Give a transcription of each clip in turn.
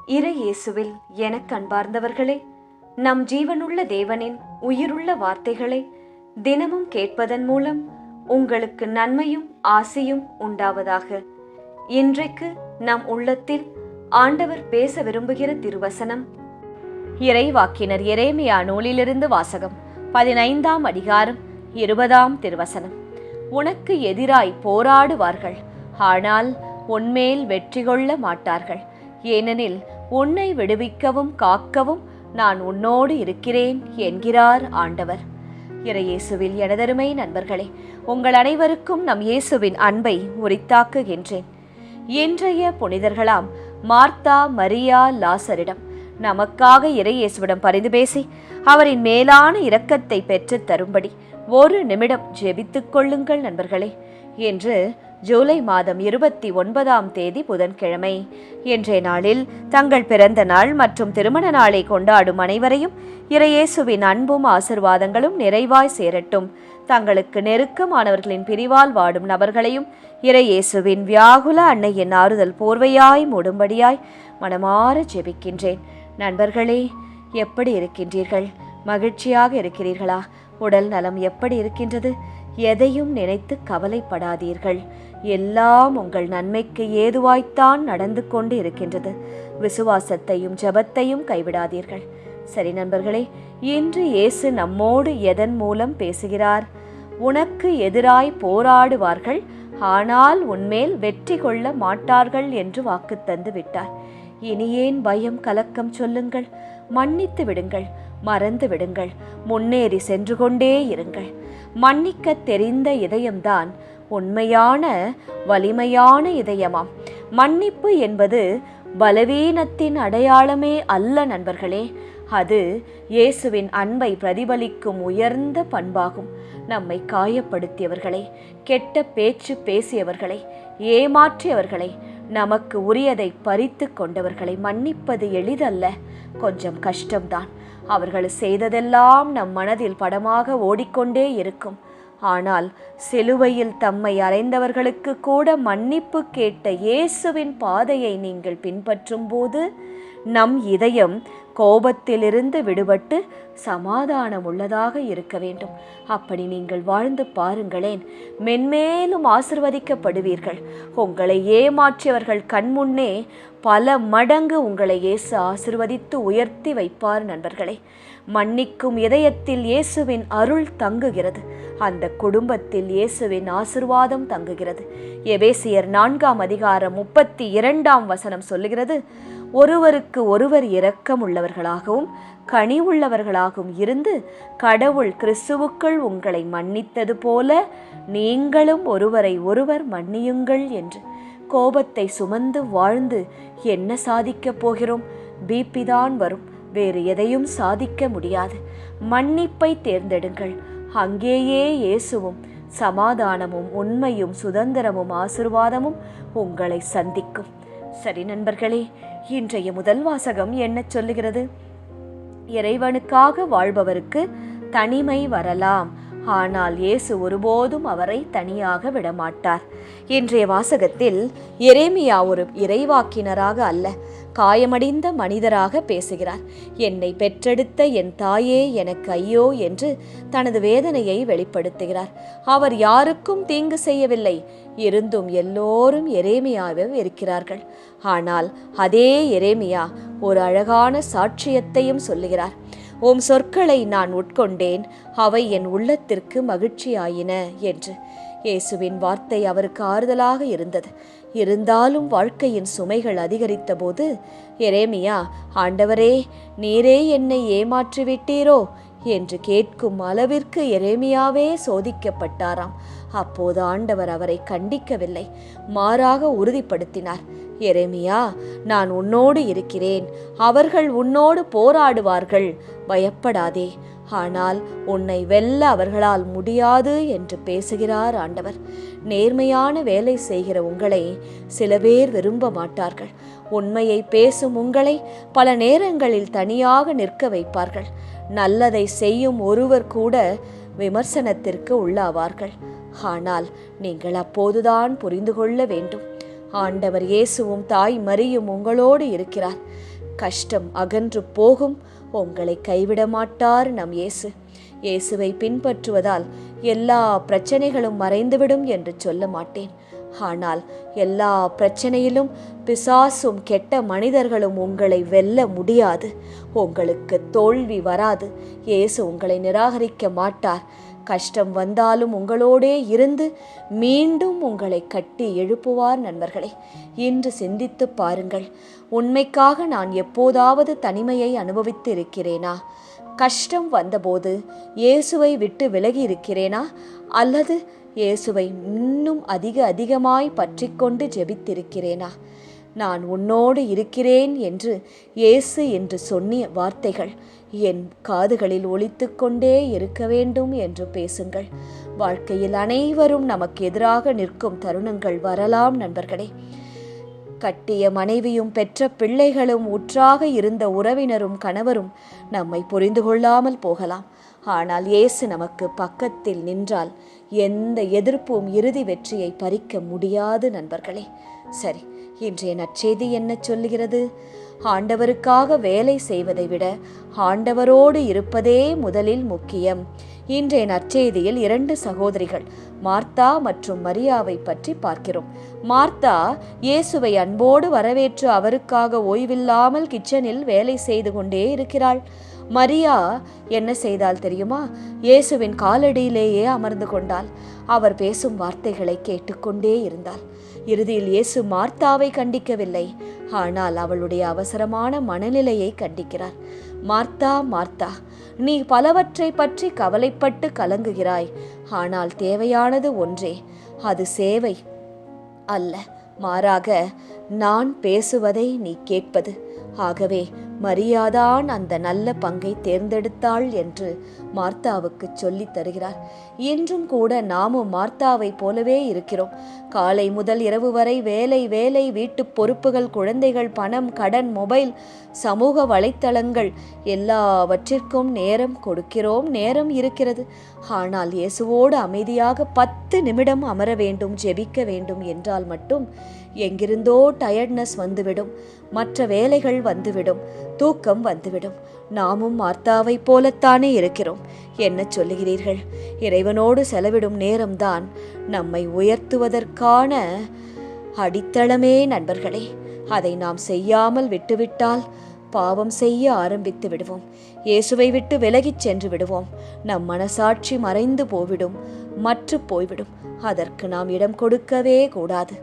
இறை இயேசுவில் எனக்கு அன்பார்ந்தவர்களே, நம் ஜீவனுள்ள தேவனின் உயிருள்ள வார்த்தைகளை தினமும் கேட்பதன் மூலம் உங்களுக்கு நன்மையும் ஆசையும் உண்டாவதாக. இன்றைக்கு நம் உள்ளத்தில் ஆண்டவர் பேச விரும்புகிற திருவசனம் இறைவாக்கினர் எரேமியா நூலிலிருந்து வாசகம். 15ஆம் அதிகாரம் 20ஆம் திருவசனம். உனக்கு எதிராய் போராடுவார்கள், ஆனால் உன்மேல் வெற்றி கொள்ள மாட்டார்கள். ஏனெனில் உன்னை விடுவிக்கவும் காக்கவும் நான் உன்னோடு இருக்கிறேன் என்கிறார் ஆண்டவர். இறை இயேசுவில் எனதருமை நண்பர்களே, உங்கள் அனைவருக்கும் நம் இயேசுவின் அன்பை உரித்தாக்குகின்றேன். இன்றைய புனிதர்களாம் மார்த்தா, மரியா, லாசரிடம் நமக்காக இறை இயேசுவிடம் பரிந்து பேசி அவரின் மேலான இரக்கத்தை பெற்று தரும்படி ஒரு நிமிடம் ஜெபித்துக் கொள்ளுங்கள் நண்பர்களே. என்று ஜூலை மாதம் 29ஆம் தேதி புதன்கிழமை இன்றைய நாளில் தங்கள் பிறந்த நாள் மற்றும் திருமண நாளை கொண்டாடும் அனைவரையும் இறையேசுவின் அன்பும் ஆசிர்வாதங்களும் நிறைவாய் சேரட்டும். தங்களுக்கு நெருக்கமானவர்களின் பிரிவால் வாடும் நபர்களையும் இறையேசுவின் வியாகுல அன்னையின் ஆறுதல் போர்வையாய் மூடும்படியாய் மனமாற ஜெபிக்கின்றேன். நண்பர்களே, எப்படி இருக்கின்றீர்கள்? மகிழ்ச்சியாக இருக்கிறீர்களா? உடல் நலம் எப்படி இருக்கின்றது? எதையும் நினைத்து கவலைப்படாதீர்கள். எல்லாம் உங்கள் நன்மைக்கு ஏதுவாய்த்தான் நடந்து கொண்டு இருக்கின்றது. விசுவாசத்தையும் ஜெபத்தையும் கைவிடாதீர்கள். சரி நண்பர்களே, இன்று இயேசு நம்மோடு எதன் மூலம் பேசுகிறார்? உனக்கு எதிராய் போராடுவார்கள், ஆனால் உன்மேல் வெற்றி கொள்ள மாட்டார்கள் என்று வாக்கு தந்து விட்டார். இனி ஏன் பயம், கலக்கம்? சொல்லுங்கள். மன்னித்து விடுங்கள், மறந்து விடுங்கள், முன்னேறி சென்று கொண்டே இருங்கள். மன்னிக்க தெரிந்த இதயம்தான் உண்மையான வலிமையான இதயமாம். மன்னிப்பு என்பது பலவீனத்தின் அடையாளமே அல்ல நண்பர்களே. அது இயேசுவின் அன்பை பிரதிபலிக்கும் உயர்ந்த பண்பாகும். நம்மை காயப்படுத்தியவர்களை, கெட்ட பேச்சு பேசியவர்களை, ஏமாற்றியவர்களை, நமக்கு உரியதை பறித்து கொண்டவர்களை மன்னிப்பது எளிதல்ல, கொஞ்சம் கஷ்டம்தான். அவர்கள் செய்ததெல்லாம் நம் மனதில் படமாக ஓடிக்கொண்டே இருக்கும். ஆனால் சிலுவையில் தம்மை அறைந்தவர்களுக்கு கூட மன்னிப்பு கேட்ட இயேசுவின் பாதையை நீங்கள் பின்பற்றும் போது நம் இதயம் கோபத்திலிருந்து விடுபட்டு சமாதானம் உள்ளதாக இருக்க வேண்டும். அப்படி நீங்கள் வாழ்ந்து பாருங்களேன், மென்மேலும் ஆசிர்வதிக்கப்படுவீர்கள். உங்களை ஏமாற்றியவர்கள் கண்முன்னே பல மடங்கு உங்களை இயேசு ஆசிர்வதித்து உயர்த்தி வைப்பார் நண்பர்களே. மன்னிக்கும் இதயத்தில் இயேசுவின் அருள் தங்குகிறது. அந்த குடும்பத்தில் இயேசுவின் ஆசிர்வாதம் தங்குகிறது. எபேசியர் 4ஆம் அதிகாரம் 32ஆம் வசனம் சொல்லுகிறது, ஒருவருக்கு ஒருவர் இரக்கம் உள்ளவர்களாகவும் கனி உள்ளவர்களாகவும் இருந்து கடவுள் கிறிஸ்துவுக்குள் உங்களை மன்னித்தது போல நீங்களும் ஒருவரை ஒருவர் மன்னியுங்கள் என்று. கோபத்தை சுமந்து வாழ்ந்து என்ன சாதிக்கப் போகிறோம்? பிபி தான் வரும், வேறு எதையும் சாதிக்க முடியாது. மன்னிப்பை தேர்ந்தெடுங்கள். அங்கேயே இயேசுவும் சமாதானமும் உண்மையும் சுதந்திரமும் ஆசிர்வாதமும் உங்களை சந்திக்கும். சரி நண்பர்களே, இன்றைய முதல் வாசகம் என்ன சொல்லுகிறது? இறைவனுக்காக வாழ்பவருக்கு தனிமை வரலாம், ஆனால் இயேசு ஒருபோதும் அவரை தனியாக விடமாட்டார். இன்றைய வாசகத்தில் எரேமியா ஒரு இறைவாக்கினராக அல்ல, காயமடைந்த மனிதராக பேசுகிறார். என்னை பெற்றெடுத்த என் தாயே எனக்கு ஐயோ என்று தனது வேதனையை வெளிப்படுத்துகிறார். அவர் யாருக்கும் தீங்கு செய்யவில்லை, இருந்தும் எல்லோரும் எரேமியாவை வெறுக்கிறார்கள். ஆனால் அதே எரேமியா ஒரு அழகான சாட்சியத்தையும் சொல்லுகிறார். உம் சொற்களை நான் உட்கொண்டேன், அவை என் உள்ளத்திற்கு மகிழ்ச்சியாயின என்று. இயேசுவின் வார்த்தை அவருக்கு ஆறுதலாக இருந்தது. இருந்தாலும் வாழ்க்கையின் சுமைகள் அதிகரித்த போது எரேமியா, ஆண்டவரே, நீரே என்னை ஏமாற்றிவிட்டீரோ என்று கேட்கும் அளவிற்கு எரேமியாவே சோதிக்கப்பட்டாராம். அப்போது ஆண்டவர் அவரை கண்டிக்கவில்லை, மாறாக உறுதிப்படுத்தினார். எரேமியா, நான் உன்னோடு இருக்கிறேன், அவர்கள் உன்னோடு போராடுவார்கள், பயப்படாதே, ஆனால் உன்னை வெல்ல அவர்களால் முடியாது என்று பேசுகிறார் ஆண்டவர். நேர்மையான வேலை செய்கிற உங்களை சில பேர் விரும்ப மாட்டார்கள். உண்மையை பேசும் உங்களை பல நேரங்களில் தனியாக நிற்க வைப்பார்கள். நல்லதை செய்யும் ஒருவர் கூட விமர்சனத்திற்கு உள்ளாவார்கள். ஆனால் நீங்கள் அப்போதுதான் புரிந்து கொள்ள வேண்டும், ஆண்டவர் இயேசுவும் தாய் மரியும் உங்களோடு இருக்கிறார். கஷ்டம் அகன்று போகும், உங்களை கைவிட மாட்டார் நம் இயேசு. இயேசுவை பின்பற்றுவதால் எல்லா பிரச்சனைகளும் மறைந்துவிடும் என்று சொல்ல மாட்டேன். ஆனால் எல்லா பிரச்சனையிலும் பிசாசும் கெட்ட மனிதர்களும் உங்களை வெல்ல முடியாது. உங்களுக்கு தோல்வி வராது. இயேசு உங்களை நிராகரிக்க மாட்டார். கஷ்டம் வந்தாலும் உங்களோடே இருந்து மீண்டும் உங்களை கட்டி எழுப்புவார். நண்பர்களே, இன்று சிந்தித்து பாருங்கள். உண்மைக்காக நான் எப்போதாவது தனிமையை அனுபவித்து இருக்கிறேனா? கஷ்டம் வந்தபோது இயேசுவை விட்டு விலகி இருக்கிறேனா? அல்லது இயேசுவை இன்னும் அதிகமாய் பற்றி கொண்டு ஜெபித்திருக்கிறேனா? நான் உன்னோடு இருக்கிறேன் என்று இயேசு என்று சொன்னிய வார்த்தைகள் என் காதுகளில் ஒலித்து கொண்டே இருக்க வேண்டும் என்று பேசுங்கள். வாழ்க்கையில் அனைவரும் நமக்கு எதிராக நிற்கும் தருணங்கள் வரலாம் நண்பர்களே. கட்டிய மனைவியும் பெற்ற பிள்ளைகளும் உற்றாக இருந்த உறவினரும் கணவரும் நம்மை புரிந்து கொள்ளாமல் போகலாம். ஆனால் இயேசு நமக்கு பக்கத்தில் நின்றால் எந்த எதிர்ப்பும் இறுதி வெற்றியை பறிக்க முடியாது நண்பர்களே. சரி, இன்றைய நற்செய்தி என்ன சொல்லுகிறது? ஆண்டவருக்காக வேலை செய்வதை விட ஆண்டவரோடு இருப்பதே முதலில் முக்கியம். இன்றைய நற்செய்தியில் 2 சகோதரிகள் மார்த்தா மற்றும் மரியாவை பற்றி பார்க்கிறோம். மார்த்தா இயேசுவை அன்போடு வரவேற்று அவருக்காக ஓய்வில்லாமல் கிச்சனில் வேலை செய்து கொண்டே இருக்கிறாள். மரியா என்ன செய்தால் தெரியுமா? இயேசுவின் காலடியிலேயே அமர்ந்து கொண்டாள். அவர் பேசும் வார்த்தைகளை கேட்டுக்கொண்டே இருந்தாள். இறுதியில் இயேசு மார்த்தாவை கண்டிக்கவில்லை, ஆனால் அவளுடைய அவசரமான மனநிலையை கண்டிக்கிறார். மார்த்தா, மார்த்தா, நீ பலவற்றை பற்றி கவலைப்பட்டு கலங்குகிறாய். ஆனால் தேவையானது ஒன்றே, அது சேவை அல்ல, மாறாக நான் பேசுவதை நீ கேட்பது. ஆகவே மரியாதான் அந்த நல்ல பங்கை தேர்ந்தெடுத்தாள் என்று மார்த்தாவுக்கு சொல்லித் தருகிறார். இன்றும் கூட நாமும் மார்த்தாவை போலவே இருக்கிறோம். காலை முதல் இரவு வரை வேலை வேலை, வீட்டு பொறுப்புகள், குழந்தைகள், பணம், கடன், மொபைல், சமூக வலைத்தளங்கள் எல்லாவற்றிற்கும் நேரம் கொடுக்கிறோம். நேரம் இருக்கிறது. ஆனால் இயேசுவோடு அமைதியாக 10 நிமிடம் அமர வேண்டும், ஜெபிக்க வேண்டும் என்றால் மட்டும் எங்கிருந்தோ டயர்ட்னஸ் வந்துவிடும், மற்ற வேலைகள் வந்துவிடும், தூக்கம் வந்துவிடும். நாமும் மார்த்தாவை போலத்தானே இருக்கிறோம். என்ன சொல்லுகிறீர்கள்? இறைவனோடு செலவிடும் நேரம்தான் நம்மை உயர்த்துவதற்கான அடித்தளமே நண்பர்களே. அதை நாம் செய்யாமல் விட்டுவிட்டால் பாவம் செய்ய ஆரம்பித்து விடுவோம். இயேசுவை விட்டு விலகிச் சென்று விடுவோம். நம் மனசாட்சி மறைந்து போய்விடும், மற்று போய்விடும். அதற்கு நாம் இடம் கொடுக்கவே கூடாது.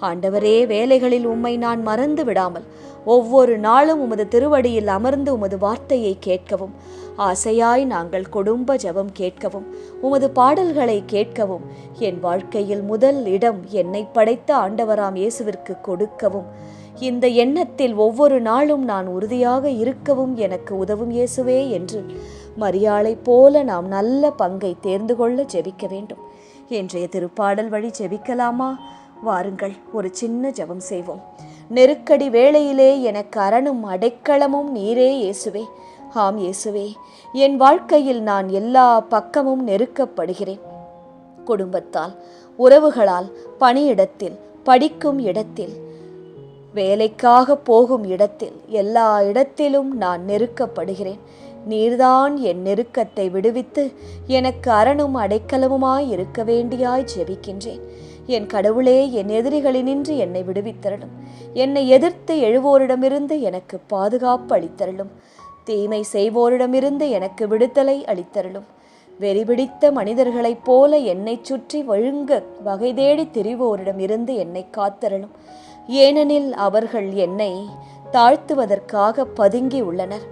ஆண்டவரே, வேலைகளில் உம்மை நான் மறந்து விடாமல் ஒவ்வொரு நாளும் உமது திருவடியில் அமர்ந்து உமது வார்த்தையை கேட்கவும், ஆசையாய் நாங்கள் குடும்ப ஜெபம் கேட்கவும், உமது பாடல்களை கேட்கவும், என் வாழ்க்கையில் முதல் இடம் என்னை படைத்த ஆண்டவராம் இயேசுவிற்கு கொடுக்கவும், இந்த எண்ணத்தில் ஒவ்வொரு நாளும் நான் உறுதியாக இருக்கவும் எனக்கு உதவும் இயேசுவே என்று மரியாளை போல நாம் நல்ல பங்கை தேர்ந்து கொள்ள ஜெபிக்க வேண்டும். இன்றைய திருப்பாடல் வழி ஜெபிக்கலாமா? வாருங்கள், ஒரு சின்ன ஜெபம் செய்வோம். நெருக்கடி வேளையிலே எனக்கு அரணும் அடைக்கலமும் நீரே இயேசுவே. ஆம் இயேசுவே, என் வாழ்க்கையில் நான் எல்லா பக்கமும் நெருக்கப்படுகிறேன். குடும்பத்தால், உறவுகளால், பணியிடத்தில், படிக்கும் இடத்தில், வேலைக்காக போகும் இடத்தில், எல்லா இடத்திலும் நான் நெருக்கப்படுகிறேன். நீர்தான் என் நெருக்கத்தை விடுவித்து எனக்கு அரணும் அடைக்கலமுமாய் இருக்க வேண்டியாய் ஜெபிக்கின்றேன். என் கடவுளே, என் எதிரிகளினின்று என்னை விடுவித்தருளும். என்னை எதிர்த்து எழுவோரிடமிருந்து எனக்கு பாதுகாப்பு அளித்தருளும். தீமை செய்வோரிடமிருந்து எனக்கு விடுதலை அளித்தருளும். வெறிபிடித்த மனிதர்களைப் போல என்னை சுற்றி வழுங்க வகை தேடி திரிவோரிடமிருந்து என்னை காத்தருளும். ஏனெனில் அவர்கள் என்னை தாழ்த்துவதற்காக பதுங்கி உள்ளனர்.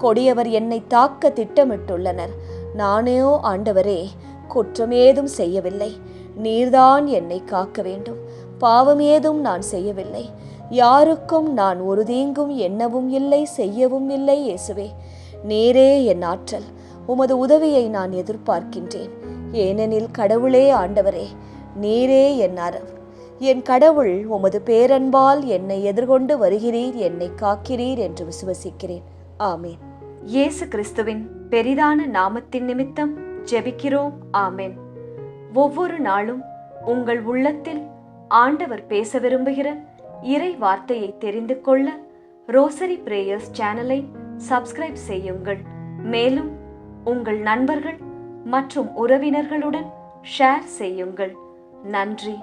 கொடியவர் என்னை தாக்க திட்டமிட்டுள்ளனர். நானோ ஆண்டவரே, குற்றமேதும் செய்யவில்லை. நீர்தான் என்னை காக்க வேண்டும். பாவம் ஏதும் நான் செய்யவில்லை. யாருக்கும் நான் ஒரு தீங்கும் எண்ணவும் இல்லை, செய்யவும் இல்லை. இயேசுவே, நீரே என் ஆற்றல். உமது உதவியை நான் எதிர்பார்க்கின்றேன். ஏனெனில் கடவுளே, ஆண்டவரே, நீரே என் அறம். என் கடவுள், உமது பேரன்பால் என்னை எதிர்கொண்டு வருகிறீர், என்னை காக்கிறீர் என்று விசுவசிக்கிறேன். ஆமேன். இயேசு கிறிஸ்துவின் பெரிதான நாமத்தின் நிமித்தம் ஜெபிக்கிறோம். ஆமேன். ஒவ்வொரு நாளும் உங்கள் உள்ளத்தில் ஆண்டவர் பேச விரும்புகிற இறை வார்த்தையை தெரிந்து கொள்ள ரோசரி பிரேயர்ஸ் சேனலை சப்ஸ்கிரைப் செய்யுங்கள். மேலும் உங்கள் நண்பர்கள் மற்றும் உறவினர்களுடன் ஷேர் செய்யுங்கள். நன்றி.